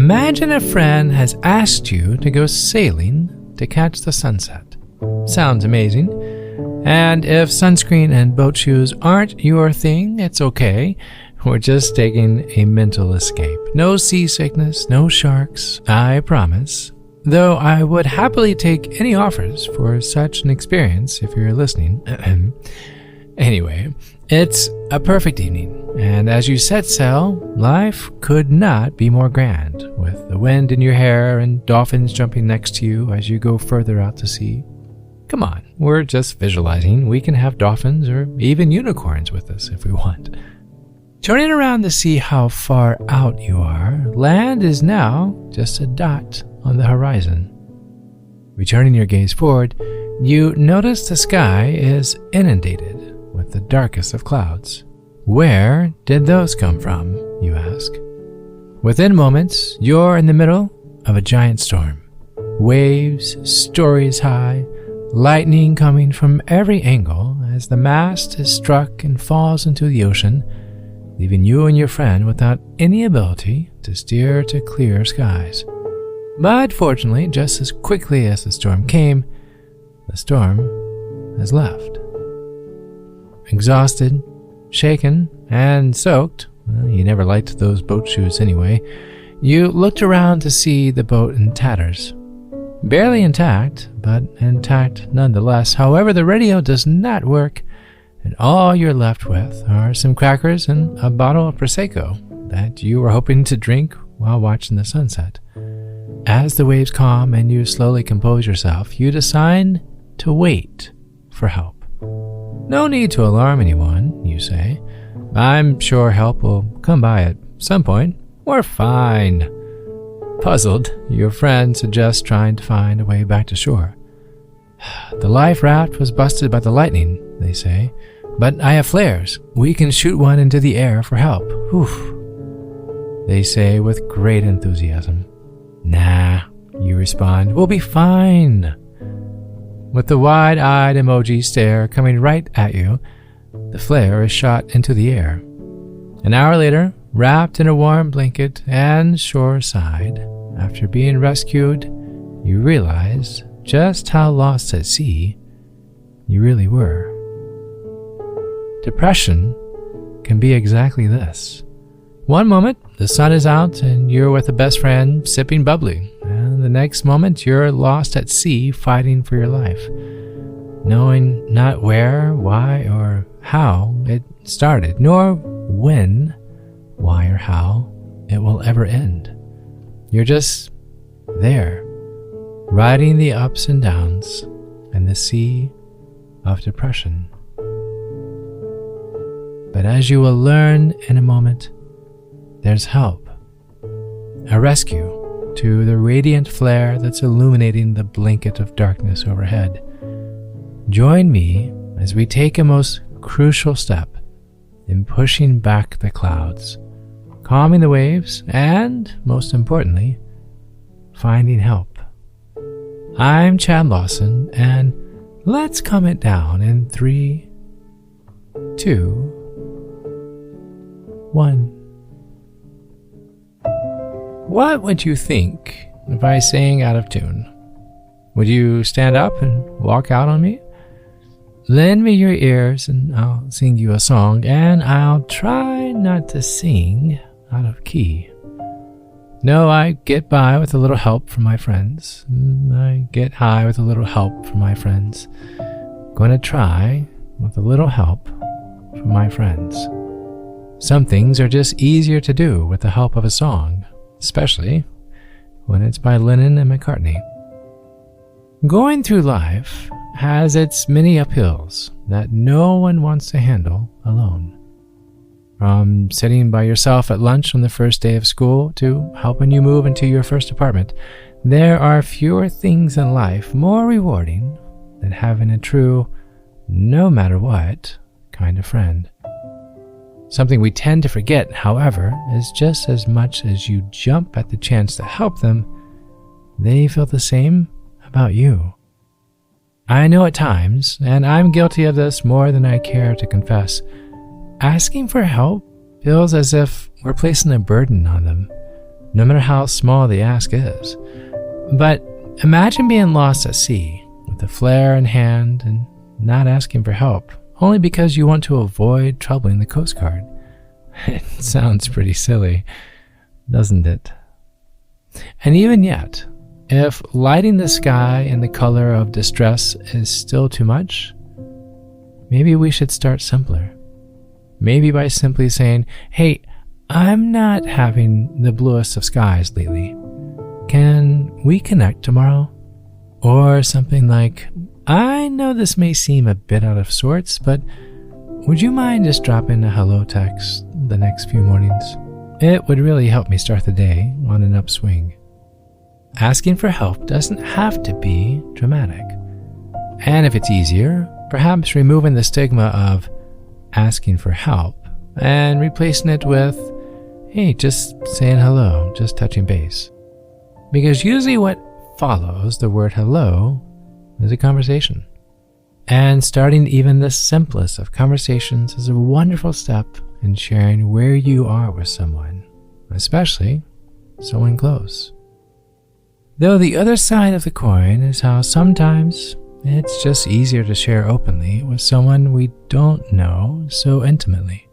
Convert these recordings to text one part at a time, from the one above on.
Imagine a friend has asked you to go sailing to catch the sunset. Sounds amazing. And if sunscreen and boat shoes aren't your thing, it's okay. We're just taking a mental escape. No seasickness, no sharks, I promise. Though I would happily take any offers for such an experience if you're listening. Anyway, it's a perfect evening, and as you set sail, life could not be more grand, with the wind in your hair and dolphins jumping next to you as you go further out to sea. Come on, we're just visualizing. We can have dolphins or even unicorns with us if we want. Turning around to see how far out you are, land is now just a dot on the horizon. Returning your gaze forward, you notice the sky is inundated with the darkest of clouds. Where did those come from, you ask? Within moments, you're in the middle of a giant storm. Waves, stories high, lightning coming from every angle as the mast is struck and falls into the ocean, leaving you and your friend without any ability to steer to clear skies. But fortunately, just as quickly as the storm came, the storm has left. Exhausted, shaken, and soaked, you never liked those boat shoes anyway, you looked around to see the boat in tatters. Barely intact, but intact nonetheless. However, the radio does not work, and all you're left with are some crackers and a bottle of Prosecco that you were hoping to drink while watching the sunset. As the waves calm and you slowly compose yourself, you decide to wait for help. No need to alarm anyone, you say. I'm sure help will come by at some point. We're fine. Puzzled, your friend suggests trying to find a way back to shore. The life raft was busted by the lightning, they say, but I have flares. We can shoot one into the air for help. Oof, they say with great enthusiasm. Nah, you respond, we'll be fine. With the wide-eyed emoji stare coming right at you, the flare is shot into the air. An hour later, wrapped in a warm blanket and shoreside, after being rescued, you realize just how lost at sea you really were. Depression can be exactly this. One moment, the sun is out and you're with a best friend sipping bubbly, and the next moment you're lost at sea fighting for your life, knowing not where, why, or how it started, nor when, why, or how it will ever end. You're just there, riding the ups and downs and the sea of depression. But as you will learn in a moment, there's help, a rescue to the radiant flare that's illuminating the blanket of darkness overhead. Join me as we take a most crucial step in pushing back the clouds, calming the waves, and, most importantly, finding help. I'm Chad Lawson, and let's calm it down in 3, 2, 1. What would you think if I sang out of tune? Would you stand up and walk out on me? Lend me your ears and I'll sing you a song, and I'll try not to sing out of key. No, I get by with a little help from my friends. I get high with a little help from my friends. Gonna try with a little help from my friends. Some things are just easier to do with the help of a song, especially when it's by Lennon and McCartney. Going through life has its many uphills that no one wants to handle alone. From sitting by yourself at lunch on the first day of school to helping you move into your first apartment, there are fewer things in life more rewarding than having a true, no matter what, kind of friend. Something we tend to forget, however, is just as much as you jump at the chance to help them, they feel the same about you. I know at times, and I'm guilty of this more than I care to confess, asking for help feels as if we're placing a burden on them, no matter how small the ask is. But imagine being lost at sea with a flare in hand and not asking for help, only because you want to avoid troubling the Coast Guard. It sounds pretty silly, doesn't it? And even yet, if lighting the sky in the color of distress is still too much, maybe we should start simpler. Maybe by simply saying, "Hey, I'm not having the bluest of skies lately. Can we connect tomorrow?" Or something like, "I know this may seem a bit out of sorts, but would you mind just dropping a hello text the next few mornings? It would really help me start the day on an upswing." Asking for help doesn't have to be dramatic. And if it's easier, perhaps removing the stigma of asking for help and replacing it with, "Hey, just saying hello, just touching base." Because usually what follows the word hello is a conversation. And starting even the simplest of conversations is a wonderful step in sharing where you are with someone, especially someone close. Though the other side of the coin is how sometimes it's just easier to share openly with someone we don't know so intimately.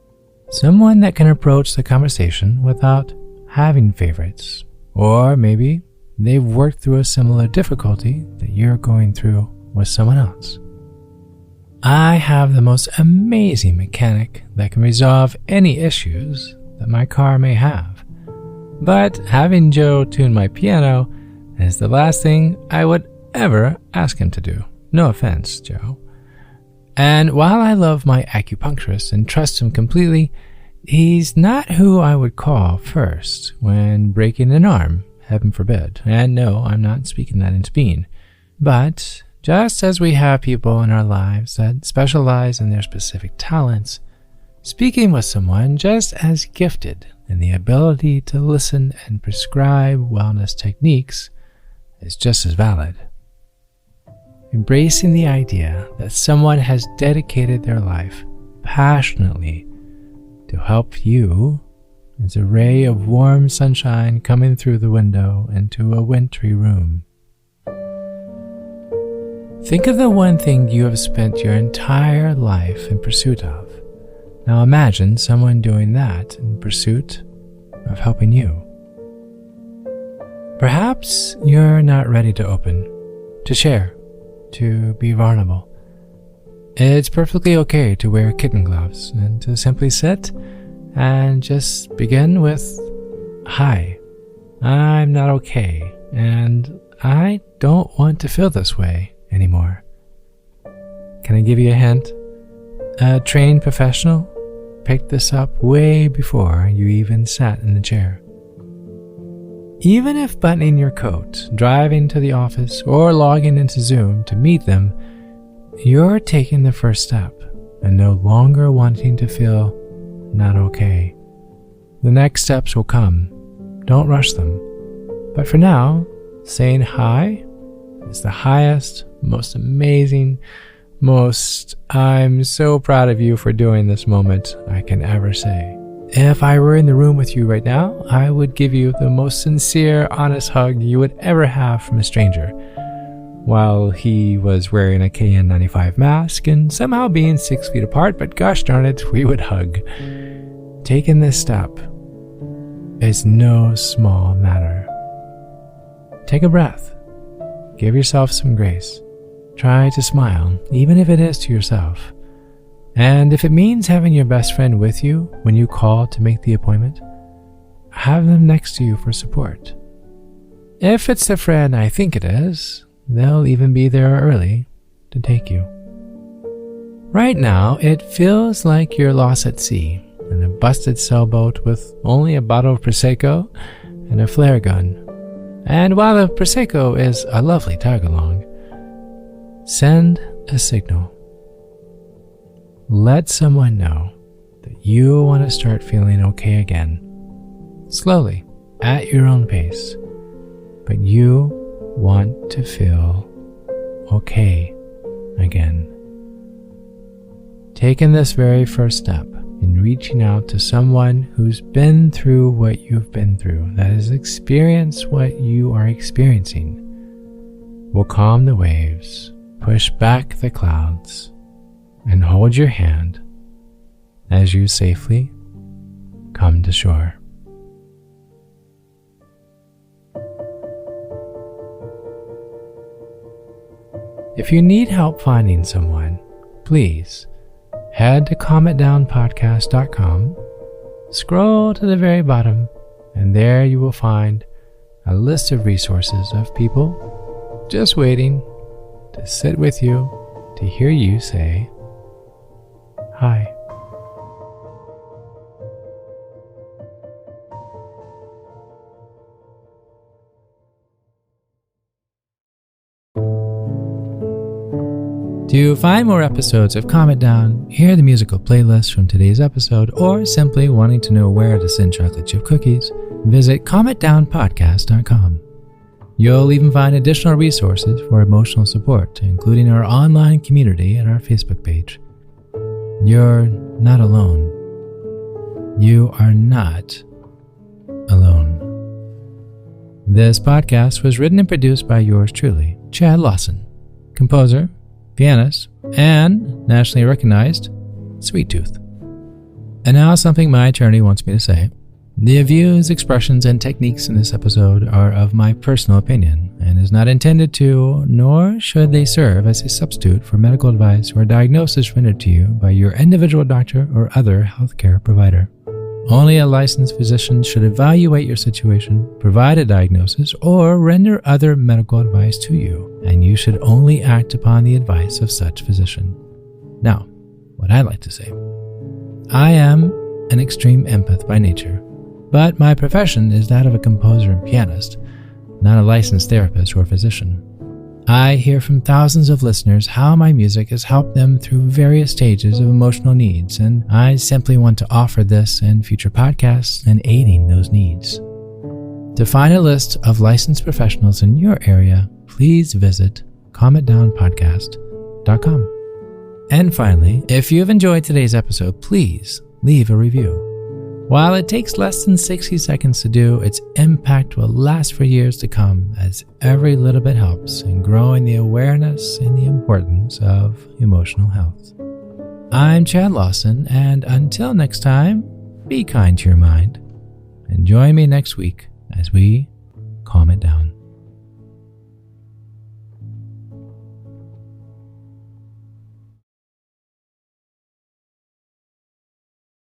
Someone that can approach the conversation without having favorites, or maybe they've worked through a similar difficulty that you're going through with someone else. I have the most amazing mechanic that can resolve any issues that my car may have. But having Joe tune my piano is the last thing I would ever ask him to do. No offense, Joe. And while I love my acupuncturist and trust him completely, he's not who I would call first when breaking an arm, heaven forbid. And no, I'm not speaking that into being. But just as we have people in our lives that specialize in their specific talents, speaking with someone just as gifted in the ability to listen and prescribe wellness techniques is just as valid. Embracing the idea that someone has dedicated their life passionately to help you is a ray of warm sunshine coming through the window into a wintry room. Think of the one thing you have spent your entire life in pursuit of. Now imagine someone doing that in pursuit of helping you. Perhaps you're not ready to open, to share, to be vulnerable. It's perfectly okay to wear kitten gloves and to simply sit and just begin with, "Hi, I'm not okay, and I don't want to feel this way anymore." Can I give you a hint? A trained professional picked this up way before you even sat in the chair. Even if buttoning your coat, driving to the office, or logging into Zoom to meet them, you're taking the first step and no longer wanting to feel not okay. The next steps will come. Don't rush them. But for now, saying hi is the highest, most amazing, "I'm so proud of you for doing this" moment I can ever say. If I were in the room with you right now, I would give you the most sincere, honest hug you would ever have from a stranger, while he was wearing a KN95 mask and somehow being 6 feet apart, but gosh darn it, we would hug. Taking this step is no small matter. Take a breath. Give yourself some grace. Try to smile, even if it is to yourself. And if it means having your best friend with you when you call to make the appointment, have them next to you for support. If it's the friend I think it is, they'll even be there early to take you. Right now, it feels like you're lost at sea in a busted sailboat with only a bottle of Prosecco and a flare gun. And while the Prosecco is a lovely tag-along, send a signal. Let someone know that you want to start feeling okay again. Slowly, at your own pace. But you want to feel okay again. Taking this very first step in reaching out to someone who's been through what you've been through, that has experienced what you are experiencing, will calm the waves, push back the clouds, and hold your hand as you safely come to shore. If you need help finding someone, please head to calmitdownpodcast.com, scroll to the very bottom, and there you will find a list of resources of people just waiting to sit with you to hear you say hi. To find more episodes of Calm It Down, hear the musical playlist from today's episode, or simply wanting to know where to send chocolate chip cookies, visit calmitdownpodcast.com. You'll even find additional resources for emotional support, including our online community and our Facebook page. You're not alone. You are not alone. This podcast was written and produced by yours truly, Chad Lawson, composer, pianist, and nationally recognized Sweet Tooth. And now something my attorney wants me to say. The views, expressions, and techniques in this episode are of my personal opinion and is not intended to, nor should they serve as a substitute for medical advice or diagnosis rendered to you by your individual doctor or other healthcare provider. Only a licensed physician should evaluate your situation, provide a diagnosis, or render other medical advice to you, and you should only act upon the advice of such physician. Now, what I like to say. I am an extreme empath by nature, but my profession is that of a composer and pianist, not a licensed therapist or physician. I hear from thousands of listeners how my music has helped them through various stages of emotional needs, and I simply want to offer this and future podcasts in aiding those needs. To find a list of licensed professionals in your area, please visit calmitdownpodcast.com. And finally, if you've enjoyed today's episode, please leave a review. While it takes less than 60 seconds to do, its impact will last for years to come, as every little bit helps in growing the awareness and the importance of emotional health. I'm Chad Lawson, and until next time, be kind to your mind, and join me next week as we calm it down.